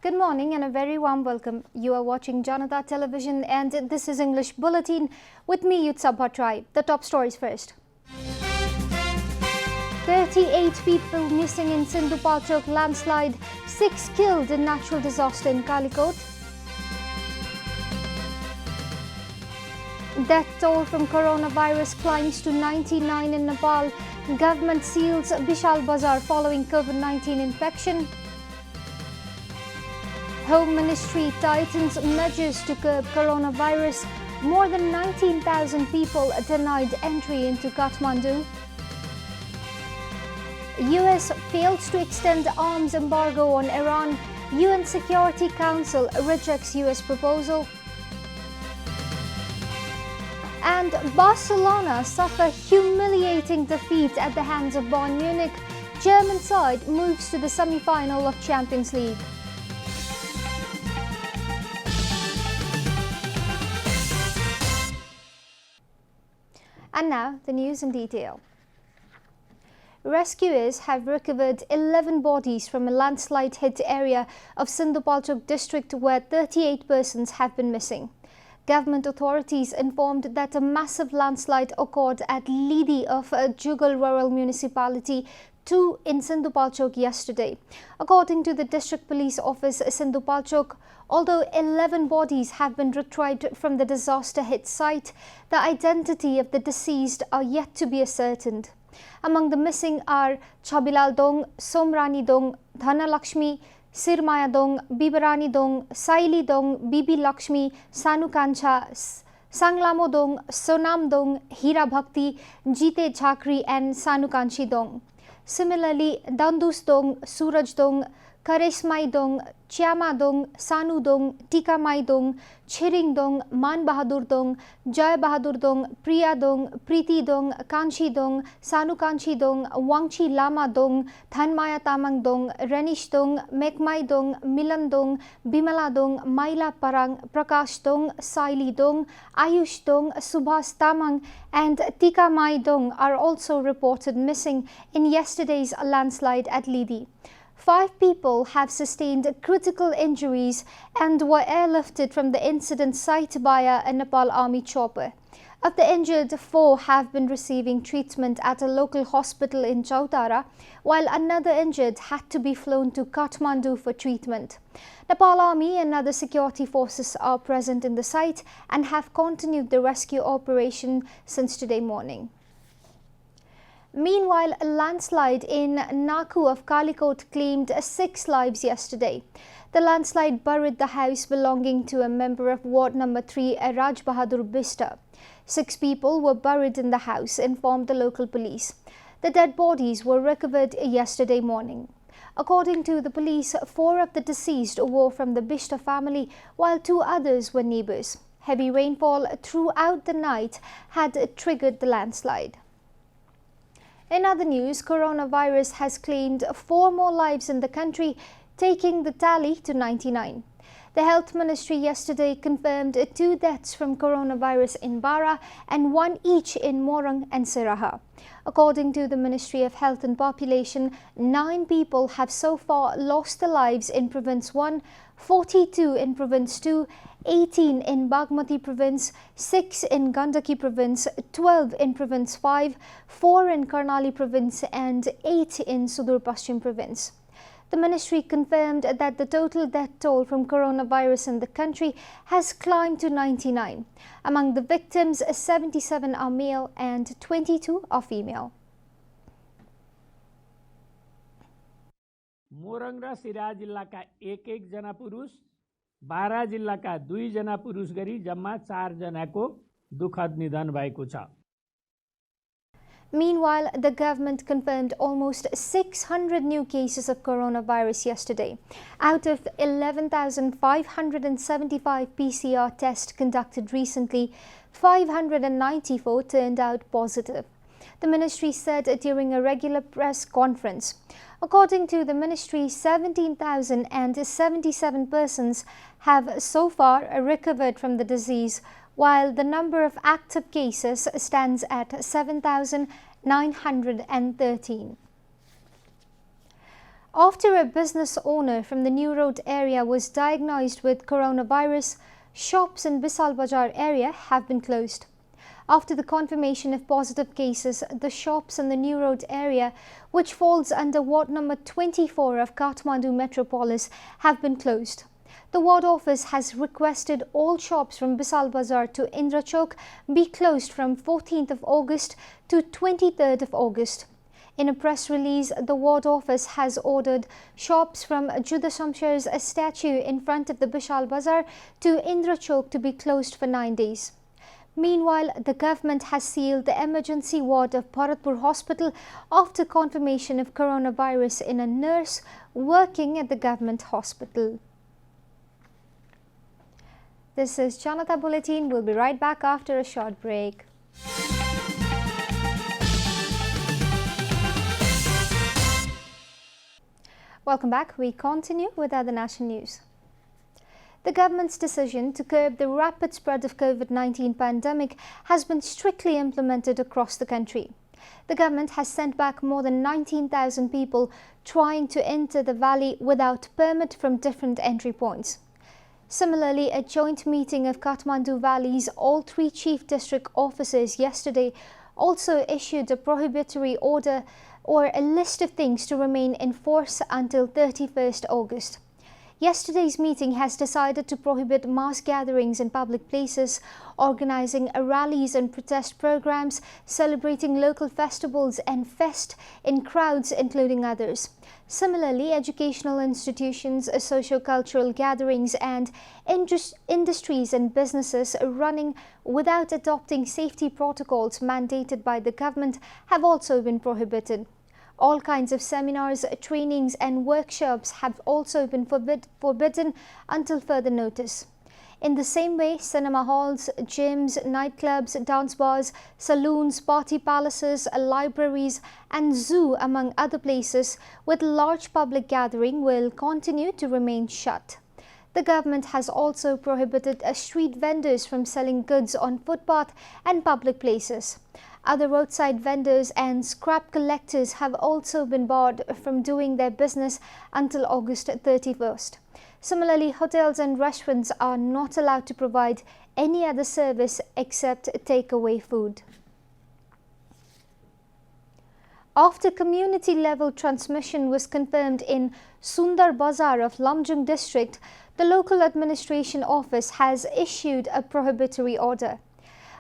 Good morning and a very warm welcome. You are watching Janata Television and this is English Bulletin with me, Yutsab Bhattrai. The top stories first. 38 people missing in Sindhupalchok landslide, 6 killed in natural disaster in Kalikot. Death toll from coronavirus climbs to 99 in Nepal. Government seals Bishal Bazar following COVID-19 infection. Home Ministry tightens measures to curb coronavirus. More than 19,000 people denied entry into Kathmandu. US fails to extend arms embargo on Iran. UN Security Council rejects US proposal. And Barcelona suffer humiliating defeat at the hands of Bayern Munich. German side moves to the semi-final of Champions League. And now, the news in detail. Rescuers have recovered 11 bodies from a landslide-hit area of Sindhupalchok district where 38 persons have been missing. Government authorities informed that a massive landslide occurred at Lidi of Jugal Rural Municipality 2 in Sindhupalchok yesterday. According to the District Police Office Sindhupalchok, although 11 bodies have been retrieved from the disaster-hit site, the identity of the deceased are yet to be ascertained. Among the missing are Chabilal Dong, Somrani Dong, Dhanalakshmi, Sirmaya Dong, Bibarani Dong, Saili Dong, Bibi Lakshmi, Sanu Kancha, Sanglamo Dong, Sonam Dong, Hira Bhakti, Jite Chakri and Sanu Kanchi Dong. Similarly, Dandus Dong, Suraj Dong, Karesmai Dong, Chiama Dong, Sanu Dong, Tika Mai Dong, Chiring Dong, Man Bahadur Dong, Jai Bahadur Dong, Priya Dong, Preeti Dong, Kanchi Dong, Sanu Kanchi Dong, Wangchi Lama Dong, Thanmaya Tamang Dong, Renish Dong, Mekmai Dong, Milan Dong, Bimala Dong, Maila Parang, Prakash Dong, Saili Dong, Ayush Dong, Subhas Tamang and Tika Mai Dong are also reported missing in yesterday's landslide at Lidi. 5 people have sustained critical injuries and were airlifted from the incident site via a Nepal Army chopper. Of the injured, 4 have been receiving treatment at a local hospital in Chautara, while another injured had to be flown to Kathmandu for treatment. Nepal Army and other security forces are present in the site and have continued the rescue operation since today morning. Meanwhile, a landslide in Naku of Kalikot claimed 6 lives yesterday. The landslide buried the house belonging to a member of Ward Number 3, Raj Bahadur Bista. 6 people were buried in the house, informed the local police. The dead bodies were recovered yesterday morning. According to the police, 4 of the deceased were from the Bista family, while 2 others were neighbors. Heavy rainfall throughout the night had triggered the landslide. In other news, coronavirus has claimed 4 more lives in the country, taking the tally to 99. The Health Ministry yesterday confirmed 2 deaths from coronavirus in Bara and 1 each in Morang and Siraha. According to the Ministry of Health and Population, 9 people have so far lost their lives in Province 1, 42 in Province 2, 18 in Bagmati Province, 6 in Gandaki Province, 12 in Province 5, 4 in Karnali Province and 8 in Sudur Paschim Province. The ministry confirmed that the total death toll from coronavirus in the country has climbed to 99. Among the victims, 77 are male and 22 are female. Morang र सिराहा जिल्लाका 1 जना पुरुष, 12 जिल्लाका 2 जना पुरुष गरी जम्मा 4 जनाको दुःखद निधन भएको छ. Meanwhile, the government confirmed almost 600 new cases of coronavirus yesterday. Out of 11,575 PCR tests conducted recently, 594 turned out positive. The ministry said during a regular press conference. According to the ministry, 17,077 persons have so far recovered from the disease, while the number of active cases stands at 7,913. After a business owner from the New Road area was diagnosed with coronavirus, shops in Bisal Bazar area have been closed. After the confirmation of positive cases, the shops in the New Road area, which falls under ward number 24 of Kathmandu Metropolis, have been closed. The ward office has requested all shops from Bisal Bazar to Indra Chowk be closed from 14th of August to 23rd of August. In a press release, the ward office has ordered shops from Juda Shamsher's statue in front of the Bisal Bazar to Indra Chowk to be closed for 9 days. Meanwhile, the government has sealed the emergency ward of Bharatpur Hospital after confirmation of coronavirus in a nurse working at the government hospital. This is Janata Bulletin. We'll be right back after a short break. Welcome back. We continue with other national news. The government's decision to curb the rapid spread of COVID-19 pandemic has been strictly implemented across the country. The government has sent back more than 19,000 people trying to enter the valley without permit from different entry points. Similarly, a joint meeting of Kathmandu Valley's all 3 chief district officers yesterday also issued a prohibitory order or a list of things to remain in force until 31st August. Yesterday's meeting has decided to prohibit mass gatherings in public places, organizing rallies and protest programs, celebrating local festivals and fest in crowds, including others. Similarly, educational institutions, socio-cultural gatherings and industries and businesses running without adopting safety protocols mandated by the government have also been prohibited. All kinds of seminars, trainings and workshops have also been forbidden until further notice. In the same way, cinema halls, gyms, nightclubs, dance bars, saloons, party palaces, libraries and zoo, among other places with large public gathering, will continue to remain shut. The government has also prohibited street vendors from selling goods on footpath and public places. Other roadside vendors and scrap collectors have also been barred from doing their business until August 31st. Similarly, hotels and restaurants are not allowed to provide any other service except takeaway food. After community-level transmission was confirmed in Sundar Bazar of Lamjung district, the local administration office has issued a prohibitory order.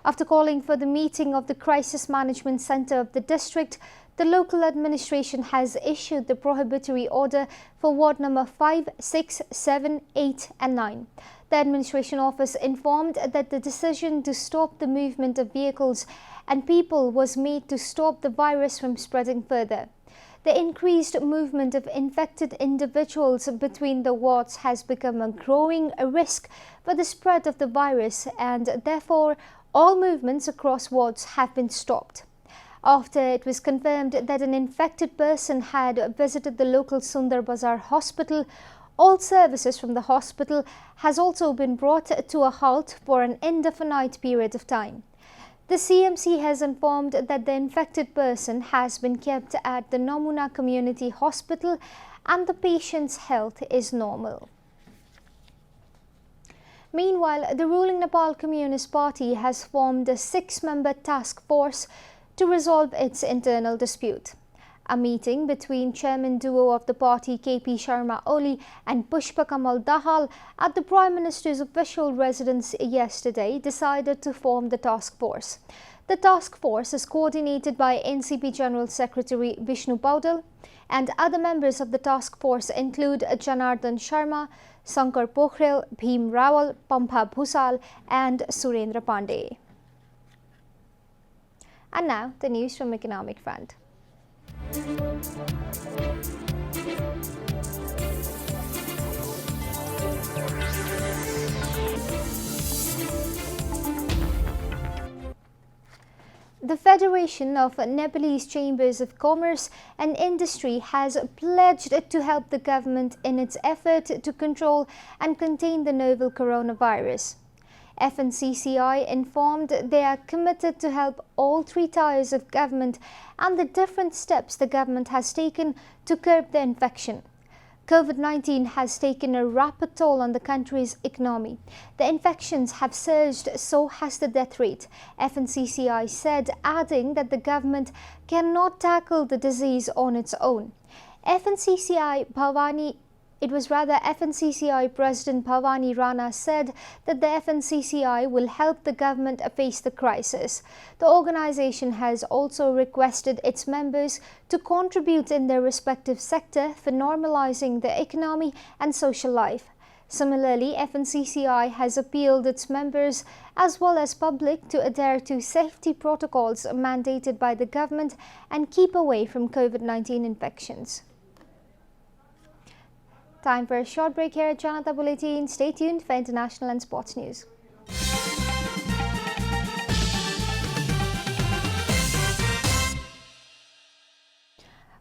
After calling for the meeting of the Crisis Management Center of the district, the local administration has issued the prohibitory order for ward number 5, 6, 7, 8 and 9. The administration office informed that the decision to stop the movement of vehicles and people was made to stop the virus from spreading further. The increased movement of infected individuals between the wards has become a growing risk for the spread of the virus, and therefore all movements across wards have been stopped. After it was confirmed that an infected person had visited the local Sundar Bazar hospital, all services from the hospital has also been brought to a halt for an indefinite period of time. The CMC has informed that the infected person has been kept at the Namuna Community Hospital and the patient's health is normal. Meanwhile, the ruling Nepal Communist Party has formed a 6-member task force to resolve its internal dispute. A meeting between chairman duo of the party KP Sharma Oli and Pushpa Kamal Dahal at the Prime Minister's official residence yesterday decided to form the task force. The task force is coordinated by NCP General Secretary Vishnu Paudal, and other members of the task force include Janardhan Sharma, Sankar Pokhrel, Bhim Rawal, Pampha Bhusal and Surendra Pandey. And now the news from economic front. The Federation of Nepalese Chambers of Commerce and Industry has pledged to help the government in its effort to control and contain the novel coronavirus. FNCCI informed they are committed to help all three tiers of government and the different steps the government has taken to curb the infection. COVID-19 has taken a rapid toll on the country's economy. The infections have surged, so has the death rate, FNCCI said, adding that the government cannot tackle the disease on its own. FNCCI President Bhavani Rana said that the FNCCI will help the government face the crisis. The organization has also requested its members to contribute in their respective sector for normalizing the economy and social life. Similarly, FNCCI has appealed its members as well as public to adhere to safety protocols mandated by the government and keep away from COVID-19 infections. Time for a short break here at Janata Bulletin. Stay tuned for international and sports news.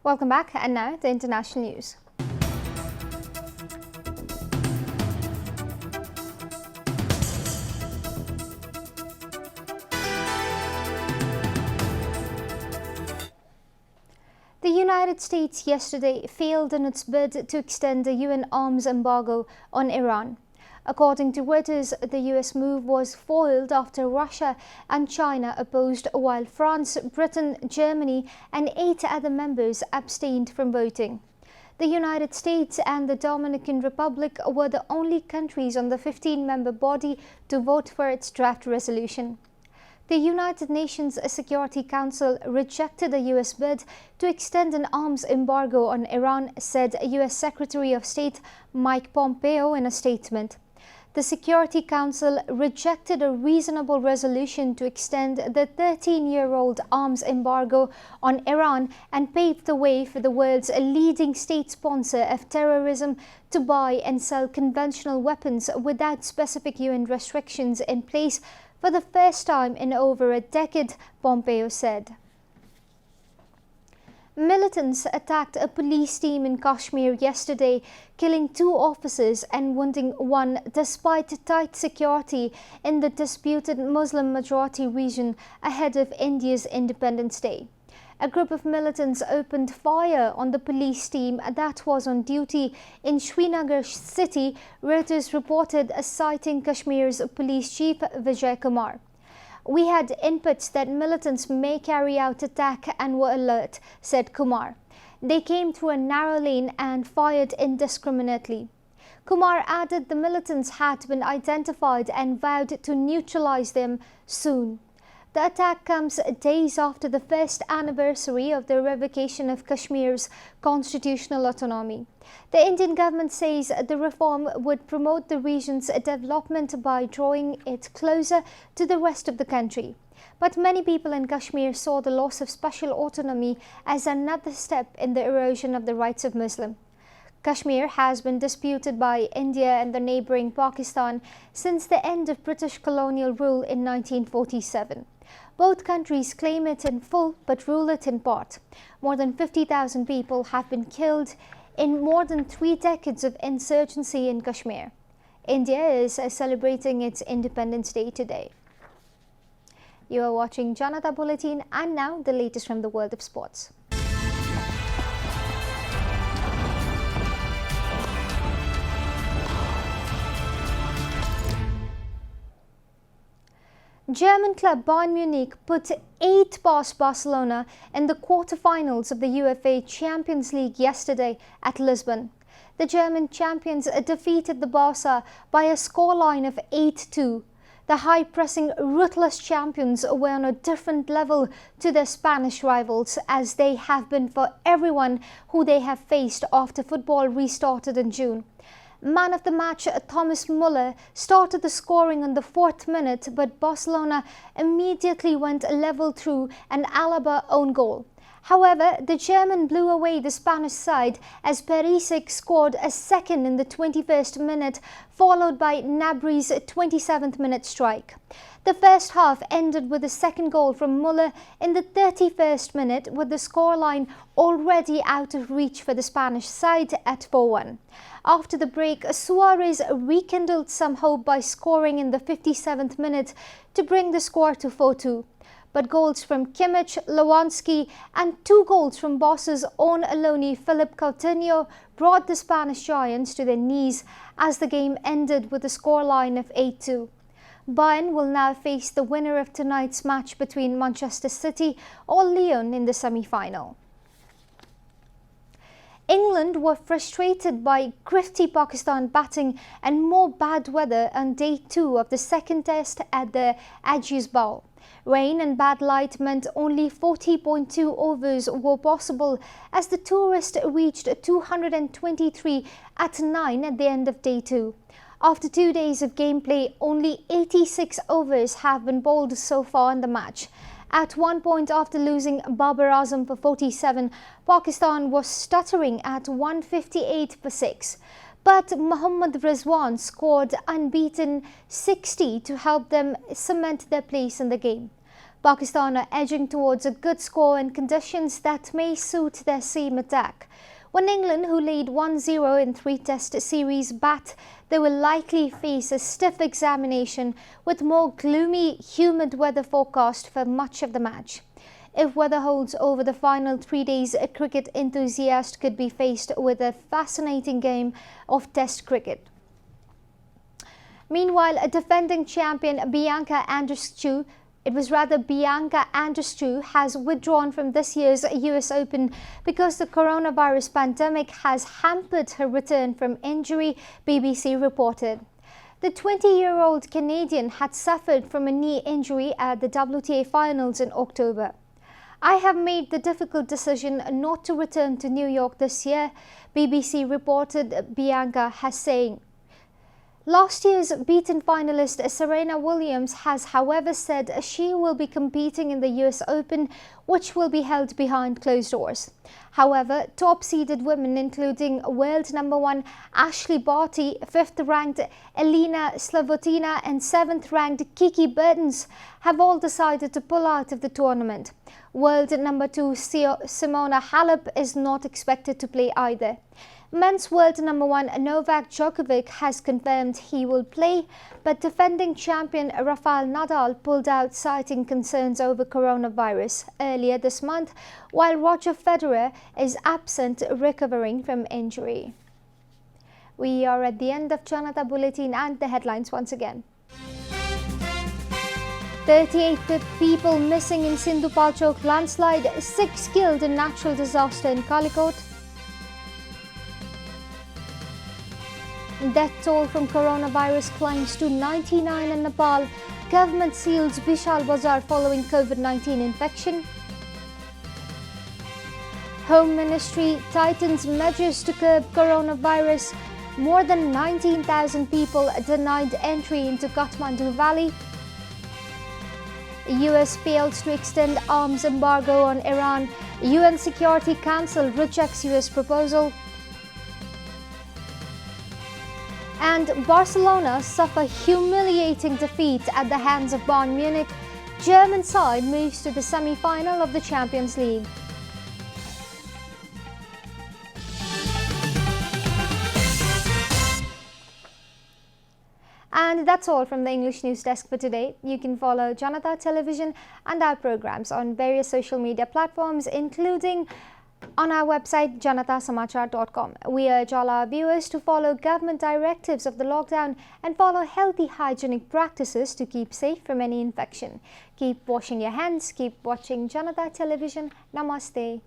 Welcome back, and now the international news. The United States yesterday failed in its bid to extend the UN arms embargo on Iran. According to Reuters, the US move was foiled after Russia and China opposed, while France, Britain, Germany and 8 other members abstained from voting. The United States and the Dominican Republic were the only countries on the 15-member body to vote for its draft resolution. The United Nations Security Council rejected the U.S. bid to extend an arms embargo on Iran, said U.S. Secretary of State Mike Pompeo in a statement. The Security Council rejected a reasonable resolution to extend the 13-year-old arms embargo on Iran and paved the way for the world's leading state sponsor of terrorism to buy and sell conventional weapons without specific UN restrictions in place for the first time in over a decade, Pompeo said. Militants attacked a police team in Kashmir yesterday, killing 2 officers and wounding 1 despite tight security in the disputed Muslim-majority region ahead of India's Independence Day. A group of militants opened fire on the police team that was on duty in Srinagar city, Reuters reported, citing Kashmir's police chief Vijay Kumar. "We had inputs that militants may carry out attack and were alert," said Kumar. "They came through a narrow lane and fired indiscriminately." Kumar added the militants had been identified and vowed to neutralize them soon. The attack comes days after the first anniversary of the revocation of Kashmir's constitutional autonomy. The Indian government says the reform would promote the region's development by drawing it closer to the rest of the country. But many people in Kashmir saw the loss of special autonomy as another step in the erosion of the rights of Muslims. Kashmir has been disputed by India and the neighbouring Pakistan since the end of British colonial rule in 1947. Both countries claim it in full but rule it in part. More than 50,000 people have been killed in more than 3 decades of insurgency in Kashmir. India is celebrating its Independence Day today. You are watching Janata Bulletin, and now the latest from the world of sports. German club Bayern Munich put 8 past Barcelona in the quarter-finals of the UEFA Champions League yesterday at Lisbon. The German champions defeated the Barca by a scoreline of 8-2. The high-pressing, ruthless champions were on a different level to their Spanish rivals, as they have been for everyone who they have faced after football restarted in June. Man of the match Thomas Muller started the scoring on the 4th minute, but Barcelona immediately went level through an Alaba own goal. However, the German blew away the Spanish side as Perisic scored a second in the 21st minute, followed by Gnabry's 27th minute strike. The first half ended with a second goal from Muller in the 31st minute, with the scoreline already out of reach for the Spanish side at 4-1. After the break, Suarez rekindled some hope by scoring in the 57th minute to bring the score to 4-2. But goals from Kimmich, Lewandowski and 2 goals from Boss's own Aloni Philippe Coutinho brought the Spanish Giants to their knees as the game ended with a scoreline of 8-2. Bayern will now face the winner of tonight's match between Manchester City or Lyon in the semi-final. England were frustrated by gritty Pakistan batting and more bad weather on day 2 of the second test at the Ageas Bowl. Rain and bad light meant only 40.2 overs were possible as the tourist reached 223 at 9 at the end of day 2. After 2 days of gameplay, only 86 overs have been bowled so far in the match. At one point, after losing Babar Azam for 47, Pakistan was stuttering at 158 for 6. But Mohammad Rizwan scored unbeaten 60 to help them cement their place in the game. Pakistan are edging towards a good score in conditions that may suit their seam attack. When England, who laid 1-0 in 3 test series, bat, they will likely face a stiff examination with more gloomy, humid weather forecast for much of the match. If weather holds over the final 3 days, a cricket enthusiast could be faced with a fascinating game of Test cricket. Meanwhile, a defending champion Bianca Andreescu has withdrawn from this year's US Open because the coronavirus pandemic has hampered her return from injury, BBC reported. The 20-year-old Canadian had suffered from a knee injury at the WTA finals in October. "I have made the difficult decision not to return to New York this year," BBC reported Bianca has saying. Last year's beaten finalist Serena Williams has, however, said she will be competing in the US Open, which will be held behind closed doors. However, top-seeded women, including world number 1 Ashley Barty, 5th-ranked Elina Slavotina and 7th-ranked Kiki Bertens, have all decided to pull out of the tournament. World number 2 Simona Halep is not expected to play either. Men's world number 1 Novak Djokovic has confirmed he will play, but defending champion Rafael Nadal pulled out, citing concerns over coronavirus earlier this month, while Roger Federer is absent, recovering from injury. We are at the end of Janata Bulletin and the headlines once again. 38 people missing in Sindhu Palchok landslide, 6 killed in natural disaster in Kalikot. Death toll from coronavirus climbs to 99 in Nepal. Government seals Vishal Bazar following COVID-19 infection. Home Ministry tightens measures to curb coronavirus. More than 19,000 people denied entry into Kathmandu Valley. US fails to extend arms embargo on Iran. UN Security Council rejects US proposal. And Barcelona suffer humiliating defeat at the hands of Bayern Munich. German side moves to the semi-final of the Champions League. And that's all from the English News Desk for today. You can follow Janata Television and our programs on various social media platforms, including on our website janatasamachar.com. We urge all our viewers to follow government directives of the lockdown and follow healthy hygienic practices to keep safe from any infection. Keep washing your hands, keep watching Janata Television. Namaste.